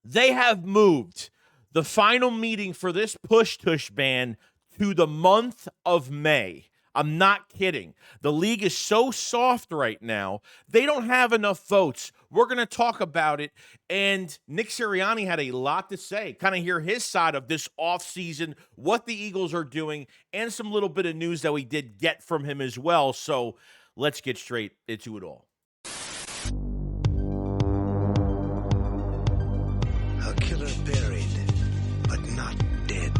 They have moved the final meeting for this push-tush ban to the month of May. I'm not kidding. The league is so soft right now. They don't have enough votes. We're going to talk about it. And Nick Sirianni had a lot to say, kind of hear his side of this offseason, what the Eagles are doing, and some little bit of news that we did get from him as well. So let's get straight into it all. A killer buried, but not dead.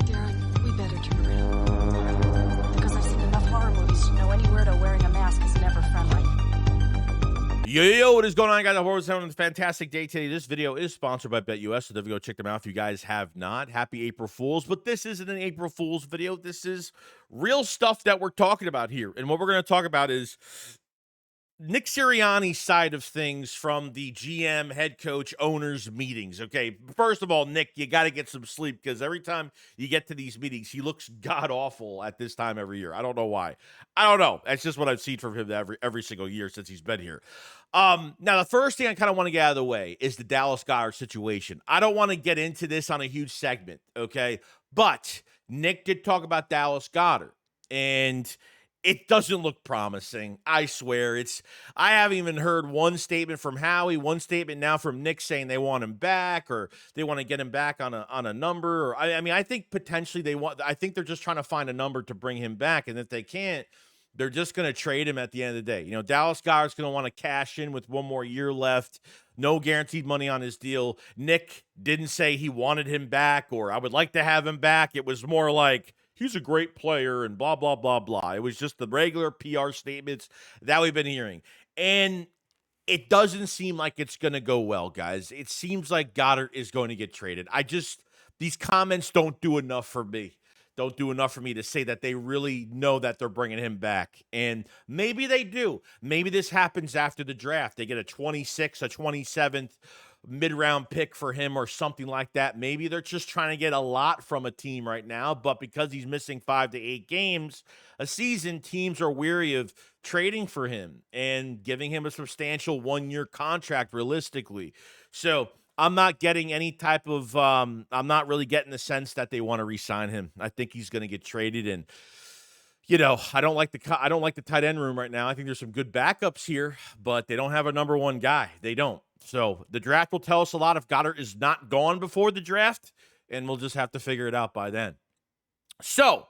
Darren, we better turn around. Because I've seen enough horror movies to know any weirdo wearing a mask is never friendly. Yo, what is going on, guys? I hope you're having a fantastic day today. This video is sponsored by BetUS, so definitely go check them out if you guys have not. Happy April Fools, but this isn't an April Fool's video. This is real stuff that we're talking about here. And what we're going to talk about is Nick Sirianni's side of things from the GM, head coach, owners meetings. Okay, first of all, Nick, you got to get some sleep because every time you get to these meetings, he looks god-awful at this time every year. I don't know why. I don't know. That's just what I've seen from him every single year since he's been here. Now, the first thing I kind of want to get out of the way is the Dallas Goedert situation. I don't want to get into this on a huge segment, okay? But Nick did talk about Dallas Goedert, and it doesn't look promising. I swear. I haven't even heard one statement from Howie, one statement now from Nick saying they want him back or they want to get him back on a number. Or I mean, I think potentially I think they're just trying to find a number to bring him back. And if they can't, they're just going to trade him at the end of the day. You know, Dallas Goedert's going to want to cash in with one more year left. No guaranteed money on his deal. Nick didn't say he wanted him back or I would like to have him back. It was more like, he's a great player and blah, blah, blah, blah. It was just the regular PR statements that we've been hearing. And it doesn't seem like it's going to go well, guys. It seems like Goedert is going to get traded. These comments don't do enough for me. Don't do enough for me to say that they really know that they're bringing him back. And maybe they do. Maybe this happens after the draft. They get a 26th, a 27th mid-round pick for him or something like that. Maybe they're just trying to get a lot from a team right now, but because he's missing 5 to 8 games a season, teams are weary of trading for him and giving him a substantial one-year contract realistically. So I'm not getting any type of I'm not really getting the sense that they want to re-sign him. I think he's going to get traded, and you know, I don't like the tight end room right now. I think there's some good backups here, but they don't have a number one guy. They don't. So the draft will tell us a lot if Goedert is not gone before the draft, and we'll just have to figure it out by then. So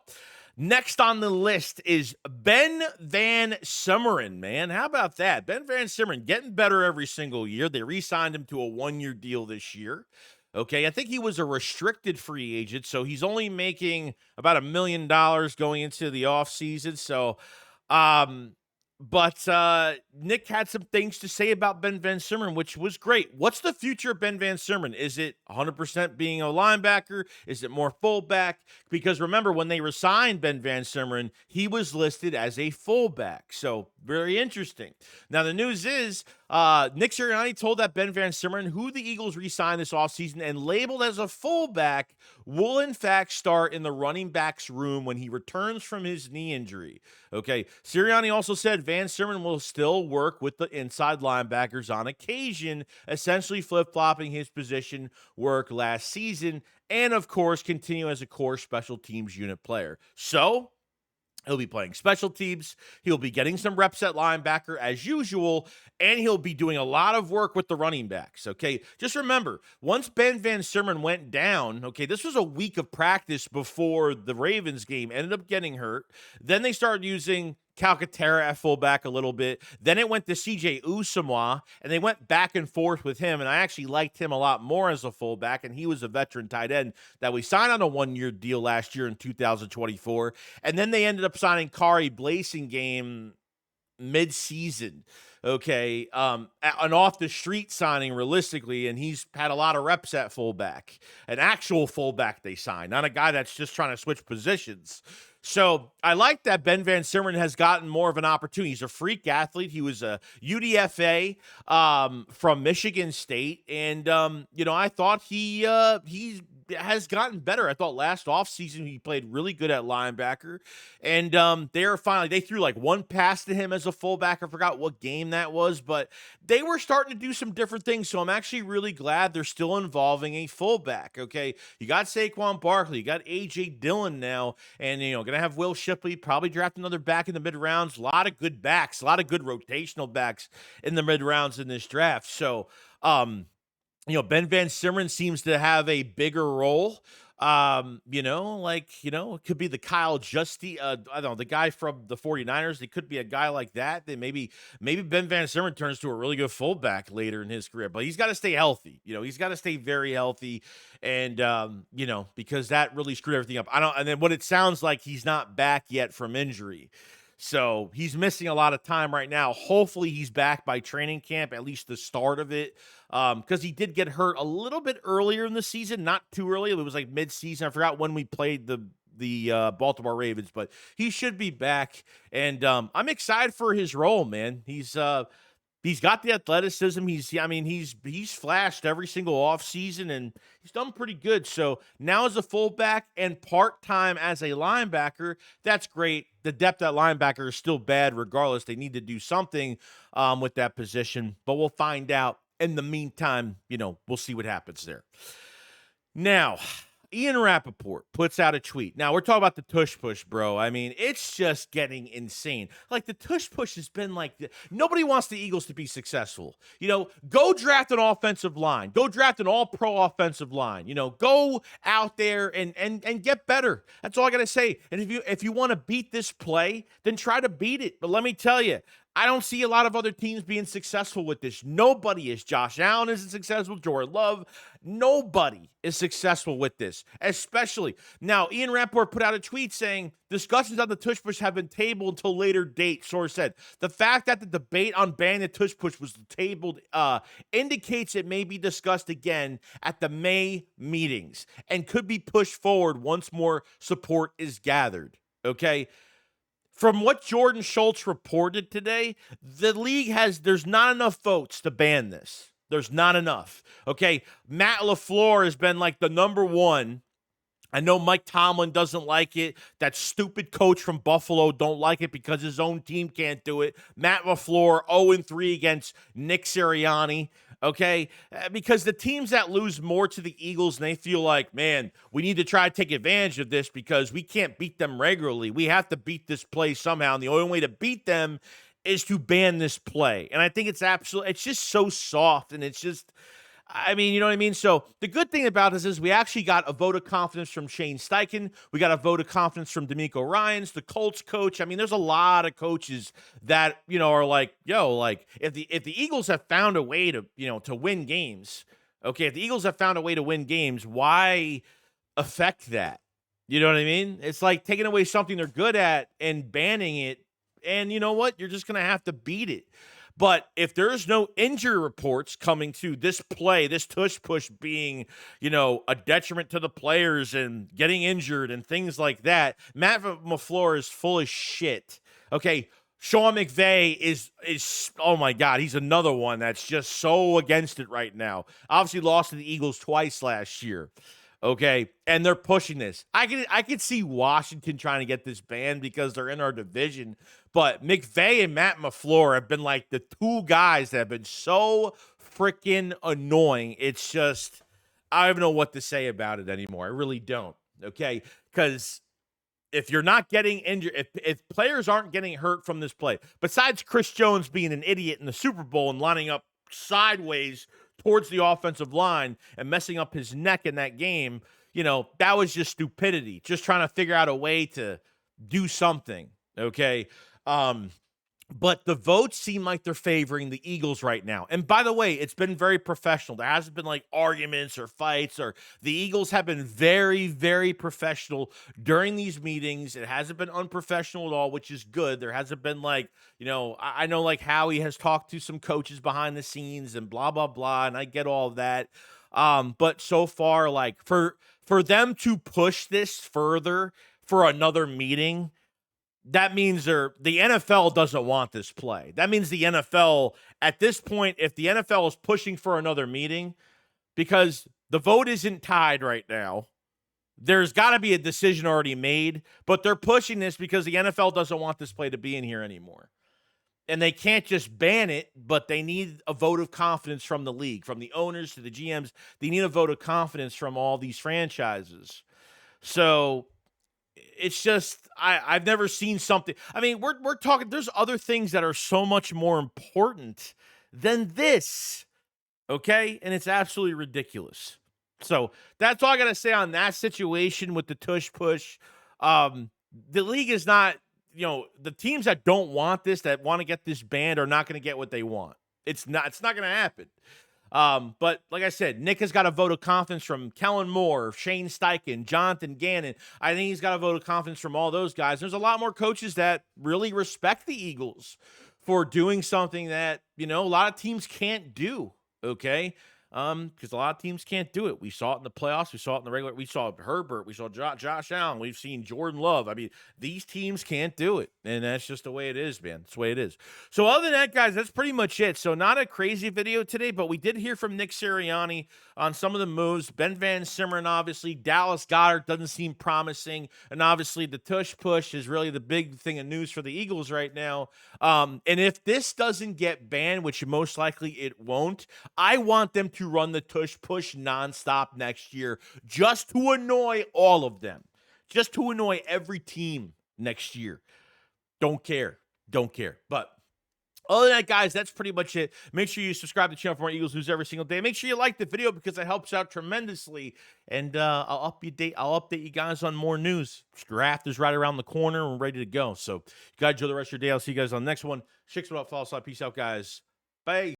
next on the list is Ben VanSumeren, man. How about that? Ben VanSumeren getting better every single year. They re-signed him to a one-year deal this year. Okay, I think he was a restricted free agent, so he's only making about $1 million going into the offseason. So, but Nick had some things to say about Ben VanSumeren, which was great. What's the future of Ben VanSumeren? Is it 100% being a linebacker? Is it more fullback? Because remember, when they resigned Ben VanSumeren, he was listed as a fullback. So very interesting. Now, the news is Nick Sirianni told that Ben VanSumeren, who the Eagles re-signed this offseason and labeled as a fullback, will in fact start in the running backs room when he returns from his knee injury. Okay, Sirianni also said VanSumeren will still work with the inside linebackers on occasion, essentially flip-flopping his position work last season, and of course continue as a core special teams unit player. So he'll be playing special teams. He'll be getting some reps at linebacker as usual, and he'll be doing a lot of work with the running backs, okay? Just remember, once Ben VanSumeren went down, okay, this was a week of practice before the Ravens game, ended up getting hurt. Then they started using Calcaterra at fullback a little bit. Then it went to CJ Usamoah, and they went back and forth with him, and I actually liked him a lot more as a fullback, and he was a veteran tight end that we signed on a one-year deal last year in 2024, and then they ended up signing Kari Blasingame mid-season, okay, an off-the-street signing realistically, and he's had a lot of reps at fullback, an actual fullback they signed, not a guy that's just trying to switch positions. So I like that Ben VanSumeren has gotten more of an opportunity. He's a freak athlete. He was a UDFA from Michigan State, and you know, I thought he has gotten better. I thought last offseason he played really good at linebacker. And they threw like one pass to him as a fullback. I forgot what game that was, but they were starting to do some different things. So I'm actually really glad they're still involving a fullback. Okay. You got Saquon Barkley, you got A.J. Dillon now, and, going to have Will Shipley, probably draft another back in the mid rounds. A lot of good backs, a lot of good rotational backs in the mid rounds in this draft. So, Ben VanSumeren seems to have a bigger role. It could be the Kyle Justy, I don't know, the guy from the 49ers. It could be a guy like that. Then maybe Ben VanSumeren turns to a really good fullback later in his career. But he's got to stay healthy. He's got to stay very healthy. And because that really screwed everything up. And then what it sounds like, he's not back yet from injury. So he's missing a lot of time right now. Hopefully he's back by training camp, at least the start of it, because he did get hurt a little bit earlier in the season, not too early. It was like mid-season. I forgot when we played the Baltimore Ravens, but he should be back. And I'm excited for his role, man. He's got the athleticism. He's flashed every single offseason, and he's done pretty good. So now as a fullback and part-time as a linebacker, that's great. The depth at linebacker is still bad regardless. They need to do something with that position, but we'll find out. In the meantime, we'll see what happens there. Now, Ian Rappaport puts out a tweet. Now, we're talking about the tush push, bro. It's just getting insane. Like, the tush push has been like, nobody wants the Eagles to be successful. Go draft an offensive line. Go draft an all-pro offensive line. Go out there and get better. That's all I got to say. And if you want to beat this play, then try to beat it. But let me tell you, I don't see a lot of other teams being successful with this. Nobody is. Josh Allen isn't successful. Jordan Love. Nobody is successful with this, especially. Now, Ian Rappaport put out a tweet saying, discussions on the tush push have been tabled until later date, source said. The fact that the debate on banning the tush push was tabled indicates it may be discussed again at the May meetings and could be pushed forward once more support is gathered. Okay? From what Jordan Schultz reported today, the league there's not enough votes to ban this. There's not enough. Okay, Matt LaFleur has been like the number one. I know Mike Tomlin doesn't like it. That stupid coach from Buffalo don't like it because his own team can't do it. Matt LaFleur 0-3 against Nick Sirianni. Okay, because the teams that lose more to the Eagles, and they feel like, man, we need to try to take advantage of this because we can't beat them regularly. We have to beat this play somehow, and the only way to beat them is to ban this play. And I think it's just so soft, and it's just, you know what I mean? So the good thing about this is we actually got a vote of confidence from Shane Steichen. We got a vote of confidence from D'Amico Ryans, the Colts coach. There's a lot of coaches that, are like, if the Eagles have found a way to, to win games, okay, if the Eagles have found a way to win games, why affect that? You know what I mean? It's like taking away something they're good at and banning it. And you know what? You're just going to have to beat it. But if there's no injury reports coming to this play, this tush push being, a detriment to the players and getting injured and things like that, Matt LaFleur is full of shit. Okay, Sean McVay is oh my God, he's another one that's just so against it right now. Obviously lost to the Eagles twice last year. Okay, and they're pushing this. I could see Washington trying to get this banned because they're in our division, but McVay and Matt LaFleur have been like the two guys that have been so freaking annoying. It's just, I don't know what to say about it anymore. I really don't. Okay, because if you're not getting injured, if players aren't getting hurt from this play, besides Chris Jones being an idiot in the Super Bowl and lining up sideways towards the offensive line and messing up his neck in that game, that was just stupidity. Just trying to figure out a way to do something, okay? But the votes seem like they're favoring the Eagles right now. And by the way, it's been very professional. There hasn't been like arguments or fights, or the Eagles have been very, very professional during these meetings. It hasn't been unprofessional at all, which is good. There hasn't been like, I know like Howie has talked to some coaches behind the scenes and blah, blah, blah. And I get all of that. But so far, like for them to push this further for another meeting, that means the NFL doesn't want this play. That means the NFL, at this point, if the NFL is pushing for another meeting, because the vote isn't tied right now, There's got to be a decision already made, but they're pushing this because the NFL doesn't want this play to be in here anymore. And they can't just ban it, but they need a vote of confidence from the league, from the owners to the GMs. They need a vote of confidence from all these franchises. So it's just I've never seen something. I mean, we're talking. There's other things that are so much more important than this, okay? And it's absolutely ridiculous. So that's all I got to say on that situation with the tush push. The league is not, the teams that don't want this, that want to get this banned, are not going to get what they want. It's not going to happen. But like I said, Nick has got a vote of confidence from Kellen Moore, Shane Steichen, Jonathan Gannon. I think he's got a vote of confidence from all those guys. There's a lot more coaches that really respect the Eagles for doing something that, a lot of teams can't do. Okay. Because a lot of teams can't do it. We saw it in the playoffs. We saw it in the regular. We saw Herbert. We saw Josh Allen. We've seen Jordan Love. I mean, these teams can't do it. And that's just the way it is, man. It's the way it is. So other than that, guys, that's pretty much it. So not a crazy video today, but we did hear from Nick Sirianni on some of the moves. Ben VanSumeren, obviously. Dallas Goedert doesn't seem promising. And obviously the tush push is really the big thing of news for the Eagles right now. And if this doesn't get banned, which most likely it won't, I want them to run the tush push nonstop next year just to annoy all of them. Just to annoy every team next year. Don't care. But other than that, guys, that's pretty much it. Make sure you subscribe to the channel for more Eagles news every single day. Make sure you like the video because it helps out tremendously. And I'll update you guys on more news. Draft is right around the corner. We're ready to go. So you guys enjoy the rest of your day. I'll see you guys on the next one. Shakes it up, follow, peace out, guys. Bye.